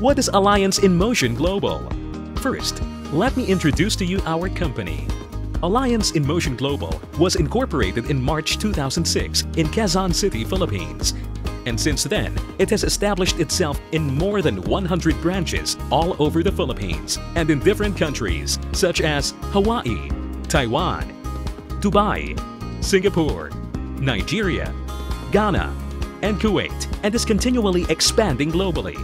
What is Alliance in Motion Global? First, let me introduce to you our company. Alliance in Motion Global was incorporated in March 2006 in Quezon City, Philippines. And since then, it has established itself in more than 100 branches all over the Philippines and in different countries such as Hawaii, Taiwan, Dubai, Singapore, Nigeria, Ghana, and Kuwait, and is continually expanding globally.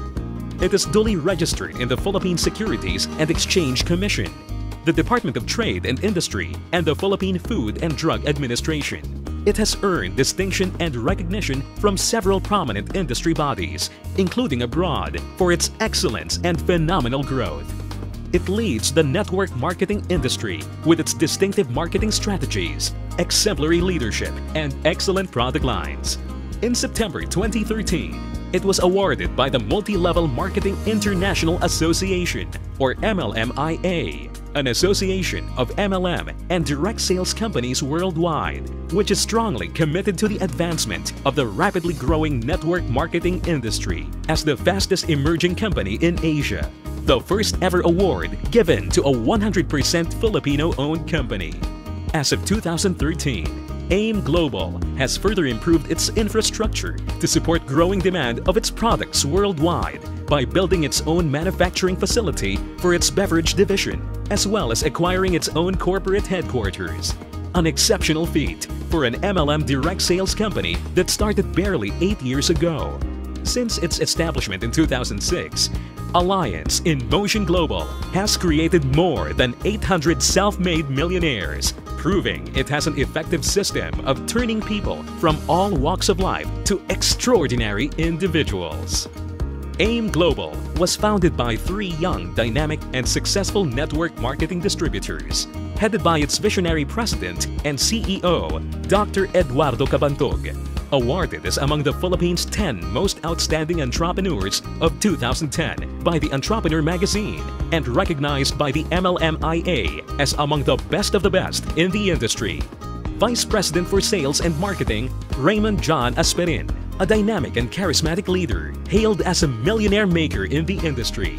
It is duly registered in the Philippine Securities and Exchange Commission, the Department of Trade and Industry, and the Philippine Food and Drug Administration. It has earned distinction and recognition from several prominent industry bodies, including abroad, for its excellence and phenomenal growth. It leads the network marketing industry with its distinctive marketing strategies, exemplary leadership, and excellent product lines. In September 2013, it was awarded by the Multi-Level Marketing International Association, or MLMIA, an association of MLM and direct sales companies worldwide, which is strongly committed to the advancement of the rapidly growing network marketing industry as the fastest emerging company in Asia. The first ever award given to a 100% Filipino-owned company. As of 2013, AIM Global has further improved its infrastructure to support growing demand of its products worldwide by building its own manufacturing facility for its beverage division, as well as acquiring its own corporate headquarters. An exceptional feat for an MLM direct sales company that started barely 8 years ago. Since its establishment in 2006, Alliance in Motion Global has created more than 800 self-made millionaires, proving it has an effective system of turning people from all walks of life to extraordinary individuals. AIM Global was founded by 3 young, dynamic, and successful network marketing distributors, headed by its visionary president and CEO, Dr. Eduardo Cabantog, awarded as among the Philippines' 10 most outstanding entrepreneurs of 2010 by the Entrepreneur magazine and recognized by the MLMIA as among the best of the best in the industry. Vice President for Sales and Marketing, Raymond John Asperin, a dynamic and charismatic leader hailed as a millionaire maker in the industry.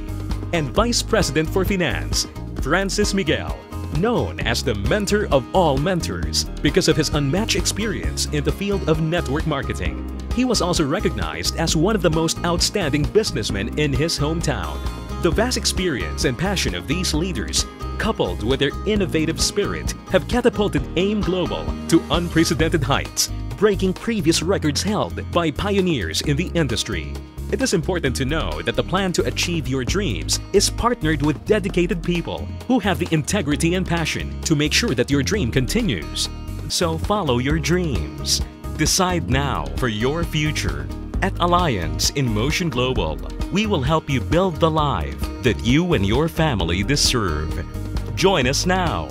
And Vice President for Finance, Francis Miguel, known as the mentor of all mentors because of his unmatched experience in the field of network marketing. He was also recognized as one of the most outstanding businessmen in his hometown. The vast experience and passion of these leaders, coupled with their innovative spirit, have catapulted AIM Global to unprecedented heights, breaking previous records held by pioneers in the industry. It is important to know that the plan to achieve your dreams is partnered with dedicated people who have the integrity and passion to make sure that your dream continues. So follow your dreams. Decide now for your future. At Alliance in Motion Global, we will help you build the life that you and your family deserve. Join us now.